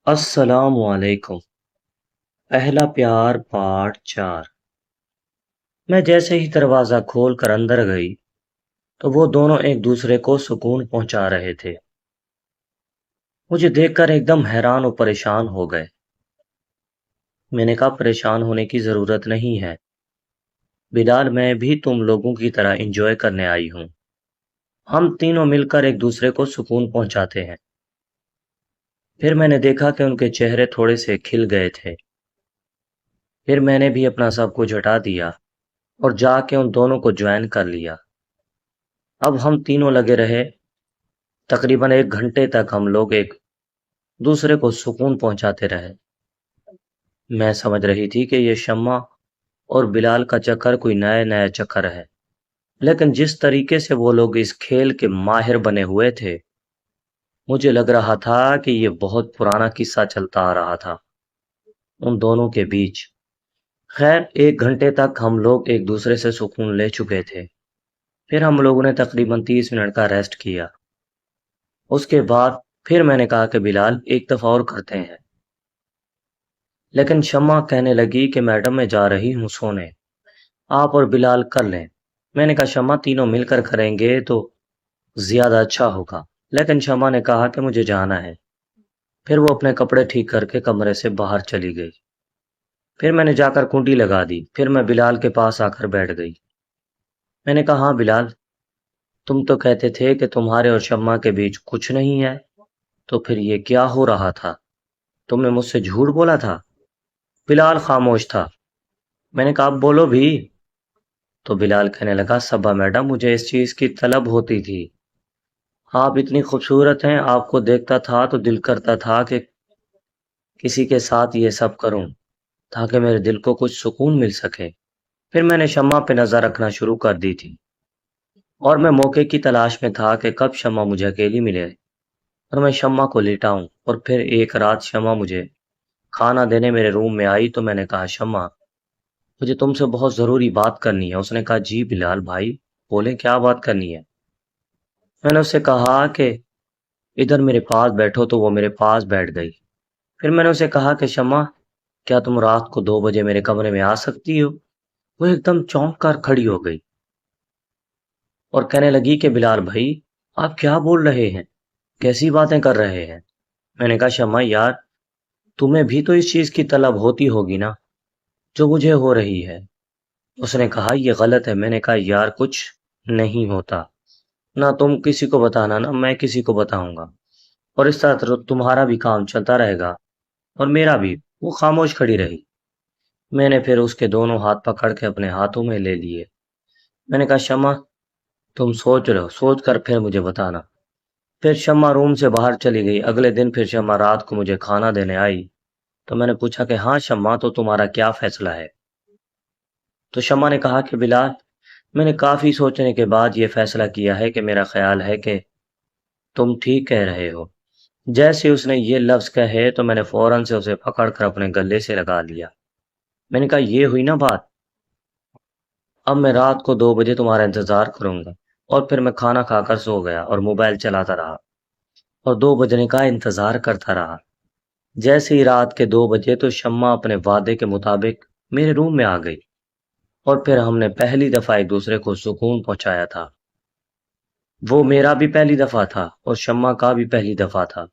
السلام علیکم۔ پہلا پیار پارٹ 4۔ میں جیسے ہی دروازہ کھول کر اندر گئی تو وہ دونوں ایک دوسرے کو سکون پہنچا رہے تھے۔ مجھے دیکھ کر ایک دم حیران و پریشان ہو گئے۔ میں نے کہا پریشان ہونے کی ضرورت نہیں ہے بلال، میں بھی تم لوگوں کی طرح انجوائے کرنے آئی ہوں۔ ہم تینوں مل کر ایک دوسرے کو سکون پہنچاتے ہیں۔ پھر میں نے دیکھا کہ ان کے چہرے تھوڑے سے کھل گئے تھے۔ پھر میں نے بھی اپنا سب کچھ ہٹا دیا اور جا کے ان دونوں کو جوائن کر لیا۔ اب ہم تینوں لگے رہے۔ تقریباً 1 گھنٹے تک ہم لوگ ایک دوسرے کو سکون پہنچاتے رہے۔ میں سمجھ رہی تھی کہ یہ شمع اور بلال کا چکر کوئی نیا چکر ہے، لیکن جس طریقے سے وہ لوگ اس کھیل کے ماہر بنے ہوئے تھے، مجھے لگ رہا تھا کہ یہ بہت پرانا قصہ چلتا آ رہا تھا ان دونوں کے بیچ۔ خیر 1 گھنٹے تک ہم لوگ ایک دوسرے سے سکون لے چکے تھے۔ پھر ہم لوگوں نے تقریباً 30 منٹ کا ریسٹ کیا۔ اس کے بعد پھر میں نے کہا کہ بلال ایک دفعہ اور کرتے ہیں، لیکن شمع کہنے لگی کہ میڈم میں جا رہی ہوں سونے، آپ اور بلال کر لیں۔ میں نے کہا شمع تینوں مل کر کریں گے تو زیادہ اچھا ہوگا، لیکن شمع نے کہا کہ مجھے جانا ہے۔ پھر وہ اپنے کپڑے ٹھیک کر کے کمرے سے باہر چلی گئی۔ پھر میں نے جا کر کنڈی لگا دی۔ پھر میں بلال کے پاس آ کر بیٹھ گئی۔ میں نے کہا ہاں بلال، تم تو کہتے تھے کہ تمہارے اور شمع کے بیچ کچھ نہیں ہے، تو پھر یہ کیا ہو رہا تھا؟ تم نے مجھ سے جھوٹ بولا تھا؟ بلال خاموش تھا۔ میں نے کہا اب بولو بھی۔ تو بلال کہنے لگا صبا میڈم، مجھے اس چیز کی طلب ہوتی تھی، آپ اتنی خوبصورت ہیں، آپ کو دیکھتا تھا تو دل کرتا تھا کہ کسی کے ساتھ یہ سب کروں تاکہ میرے دل کو کچھ سکون مل سکے۔ پھر میں نے شمع پہ نظر رکھنا شروع کر دی تھی اور میں موقع کی تلاش میں تھا کہ کب شمع مجھے اکیلی ملے اور میں شمع کو لٹاؤں۔ اور پھر ایک رات شمع مجھے کھانا دینے میرے روم میں آئی تو میں نے کہا شمع، مجھے تم سے بہت ضروری بات کرنی ہے۔ اس نے کہا جی بلال بھائی بولیں، کیا بات کرنی ہے؟ میں نے اس سے کہا کہ ادھر میرے پاس بیٹھو، تو وہ میرے پاس بیٹھ گئی۔ پھر میں نے اسے کہا کہ شمع، کیا تم رات کو 2 بجے میرے کمرے میں آ سکتی ہو؟ وہ ایک دم چونک کر کھڑی ہو گئی اور کہنے لگی کہ بلال بھائی آپ کیا بول رہے ہیں، کیسی باتیں کر رہے ہیں؟ میں نے کہا شمع یار، تمہیں بھی تو اس چیز کی طلب ہوتی ہوگی نا جو مجھے ہو رہی ہے۔ اس نے کہا یہ غلط ہے۔ میں نے کہا یار کچھ نہیں ہوتا، نہ تم کسی کو بتانا نہ میں کسی کو بتاؤں گا، اور اس طرح تمہارا بھی کام چلتا رہے گا اور میرا بھی۔ وہ خاموش کھڑی رہی۔ میں نے پھر اس کے دونوں ہاتھ پکڑ کے اپنے ہاتھوں میں لے لیے۔ میں نے کہا شمع تم سوچ رہو، سوچ کر پھر مجھے بتانا۔ پھر شمع روم سے باہر چلی گئی۔ اگلے دن پھر شمع رات کو مجھے کھانا دینے آئی تو میں نے پوچھا کہ ہاں شمع، تو تمہارا کیا فیصلہ ہے؟ تو شمع نے کہا کہ بلال، میں نے کافی سوچنے کے بعد یہ فیصلہ کیا ہے کہ میرا خیال ہے کہ تم ٹھیک کہہ رہے ہو۔ جیسے اس نے یہ لفظ کہے تو میں نے فوراً سے اسے پکڑ کر اپنے گلے سے لگا لیا۔ میں نے کہا یہ ہوئی نا بات، اب میں رات کو 2 بجے تمہارا انتظار کروں گا۔ اور پھر میں کھانا کھا کر سو گیا اور موبائل چلاتا رہا اور 2 بجنے کا انتظار کرتا رہا۔ جیسے ہی رات کے 2 بجے تو شمع اپنے وعدے کے مطابق میرے روم میں آ گئی اور پھر ہم نے پہلی دفعہ ایک دوسرے کو سکون پہنچایا تھا۔ وہ میرا بھی پہلی دفعہ تھا اور شمع کا بھی پہلی دفعہ تھا،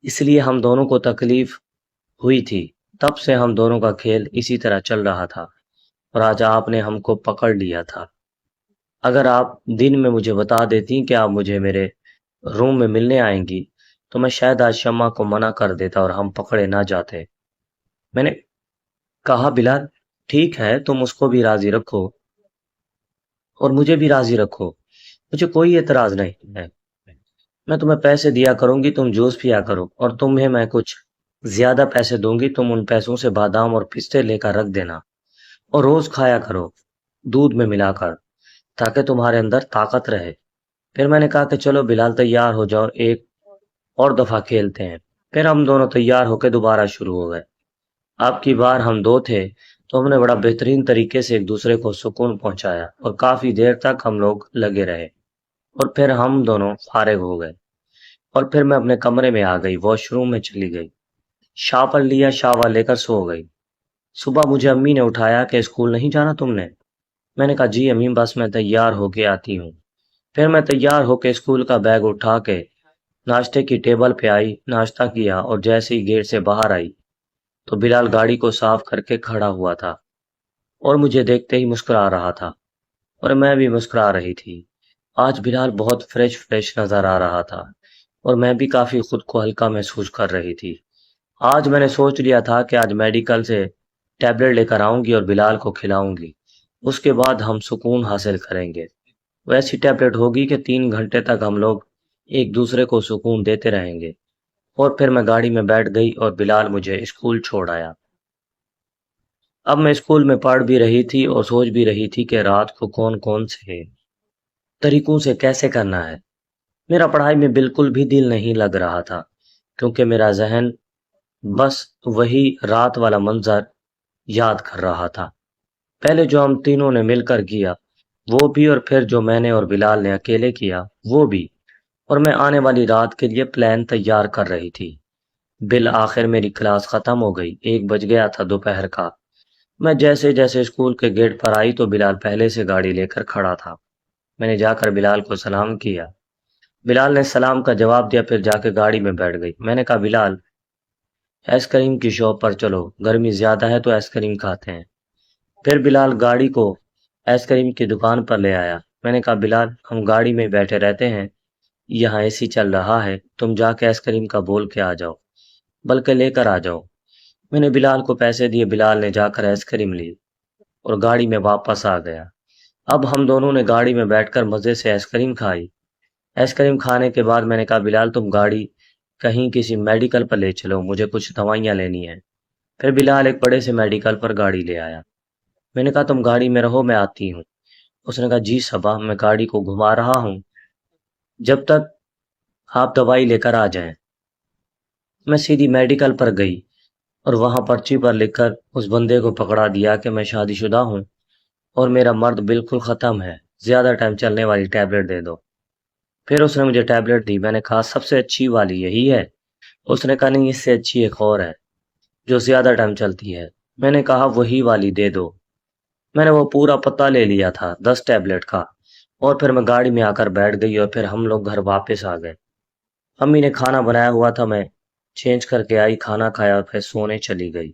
اس لیے ہم دونوں کو تکلیف ہوئی تھی۔ تب سے ہم دونوں کا کھیل اسی طرح چل رہا تھا اور آج آپ نے ہم کو پکڑ لیا تھا۔ اگر آپ دن میں مجھے بتا دیتی کہ آپ مجھے میرے روم میں ملنے آئیں گی تو میں شاید آج شمع کو منع کر دیتا اور ہم پکڑے نہ جاتے۔ میں نے کہا بلال ٹھیک ہے، تم اس کو بھی راضی رکھو اور مجھے بھی راضی رکھو، مجھے کوئی اعتراض نہیں ہے۔ میں تمہیں پیسے دیا کروں گی، تم جوس پیا کرو، اور تمہیں میں کچھ زیادہ پیسے دوں گی، تم ان پیسوں سے بادام اور پستے لے کر رکھ دینا اور روز کھایا کرو دودھ میں ملا کر، تاکہ تمہارے اندر طاقت رہے۔ پھر میں نے کہا کہ چلو بلال تیار ہو جاؤ، ایک اور دفعہ کھیلتے ہیں۔ پھر ہم دونوں تیار ہو کے دوبارہ شروع ہو گئے۔ اب کی بار ہم 2 تھے تو ہم نے بڑا بہترین طریقے سے ایک دوسرے کو سکون پہنچایا اور کافی دیر تک ہم لوگ لگے رہے اور پھر ہم دونوں فارغ ہو گئے اور پھر میں اپنے کمرے میں آ گئی، واش روم میں چلی گئی شاور لیا، شاور لے کر سو گئی۔ صبح مجھے امی نے اٹھایا کہ اسکول نہیں جانا تم نے؟ میں نے کہا جی امی بس میں تیار ہو کے آتی ہوں۔ پھر میں تیار ہو کے اسکول کا بیگ اٹھا کے ناشتے کی ٹیبل پہ آئی، ناشتہ کیا اور جیسے ہی گیٹ سے باہر آئی تو بلال گاڑی کو صاف کر کے کھڑا ہوا تھا اور مجھے دیکھتے ہی مسکرا رہا تھا اور میں بھی مسکرا رہی تھی۔ آج بلال بہت فریش نظر آ رہا تھا اور میں بھی کافی خود کو ہلکا محسوس کر رہی تھی۔ آج میں نے سوچ لیا تھا کہ آج میڈیکل سے ٹیبلٹ لے کر آؤں گی اور بلال کو کھلاؤں گی، اس کے بعد ہم سکون حاصل کریں گے۔ وہ ایسی ٹیبلٹ ہوگی کہ 3 گھنٹے تک ہم لوگ ایک دوسرے کو سکون دیتے رہیں گے۔ اور پھر میں گاڑی میں بیٹھ گئی اور بلال مجھے اسکول چھوڑ آیا۔ اب میں اسکول میں پڑھ بھی رہی تھی اور سوچ بھی رہی تھی کہ رات کو کون کون سے طریقوں سے کیسے کرنا ہے۔ میرا پڑھائی میں بالکل بھی دل نہیں لگ رہا تھا کیونکہ میرا ذہن بس وہی رات والا منظر یاد کر رہا تھا، پہلے جو ہم تینوں نے مل کر کیا وہ بھی، اور پھر جو میں نے اور بلال نے اکیلے کیا وہ بھی، اور میں آنے والی رات کے لیے پلان تیار کر رہی تھی۔ بالآخر میری کلاس ختم ہو گئی، 1 بج گیا تھا دوپہر کا۔ میں جیسے جیسے اسکول کے گیٹ پر آئی تو بلال پہلے سے گاڑی لے کر کھڑا تھا۔ میں نے جا کر بلال کو سلام کیا۔ بلال نے سلام کا جواب دیا، پھر جا کے گاڑی میں بیٹھ گئی۔ میں نے کہا بلال آئس کریم کی شاپ پر چلو، گرمی زیادہ ہے تو آئس کریم کھاتے ہیں۔ پھر بلال گاڑی کو آئس کریم کی دکان پر لے آیا۔ میں نے کہا بلال ہم گاڑی میں بیٹھے رہتے ہیں، یہاں اے سی چل رہا ہے، تم جا کے آئس کریم کا بول کے آ جاؤ، بلکہ لے کر آ جاؤ۔ میں نے بلال کو پیسے دیے، بلال نے جا کر آئس کریم لی اور گاڑی میں واپس آ گیا۔ اب ہم دونوں نے گاڑی میں بیٹھ کر مزے سے آئس کریم کھائی۔ آئس کریم کھانے کے بعد میں نے کہا بلال تم گاڑی کہیں کسی میڈیکل پر لے چلو، مجھے کچھ دوائیاں لینی ہیں۔ پھر بلال ایک بڑے سے میڈیکل پر گاڑی لے آیا۔ میں نے کہا تم گاڑی میں رہو میں آتی ہوں۔ اس نے کہا جی صبا میں گاڑی کو گھما رہا ہوں جب تک آپ دوائی لے کر آ جائیں۔ میں سیدھی میڈیکل پر گئی اور وہاں پرچی پر لکھ کر اس بندے کو پکڑا دیا کہ میں شادی شدہ ہوں اور میرا مرد بالکل ختم ہے، زیادہ ٹائم چلنے والی ٹیبلٹ دے دو۔ پھر اس نے مجھے ٹیبلٹ دی۔ میں نے کہا سب سے اچھی والی یہی ہے؟ اس نے کہا نہیں اس سے اچھی ایک اور ہے جو زیادہ ٹائم چلتی ہے۔ میں نے کہا وہی والی دے دو۔ میں نے وہ پورا پتہ لے لیا تھا 10 ٹیبلٹ کا، اور پھر میں گاڑی میں آ کر بیٹھ گئی اور پھر ہم لوگ گھر واپس آ گئے۔ امی نے کھانا بنایا ہوا تھا، میں چینج کر کے آئی، کھانا کھایا اور پھر سونے چلی گئی۔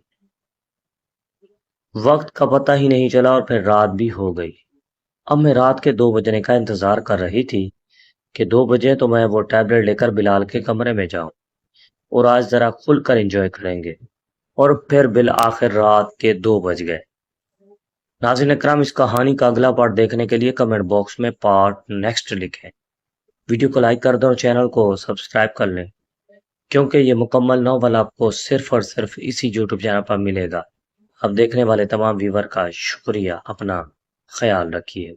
وقت کا پتہ ہی نہیں چلا اور پھر رات بھی ہو گئی۔ اب میں رات کے 2 بجنے کا انتظار کر رہی تھی کہ 2 بجے تو میں وہ ٹیبلٹ لے کر بلال کے کمرے میں جاؤں اور آج ذرا کھل کر انجوائے کریں گے، اور پھر بالآخر رات کے 2 بج گئے۔ ناظرین اکرام اس کہانی کا اگلا پارٹ دیکھنے کے لیے کمنٹ باکس میں پارٹ نیکسٹ لکھیں۔ ویڈیو کو لائک کر دیں اور چینل کو سبسکرائب کر لیں کیونکہ یہ مکمل ناول آپ کو صرف اور صرف اسی یوٹیوب چینل پر ملے گا۔ اب دیکھنے والے تمام ویور کا شکریہ، اپنا خیال رکھیے۔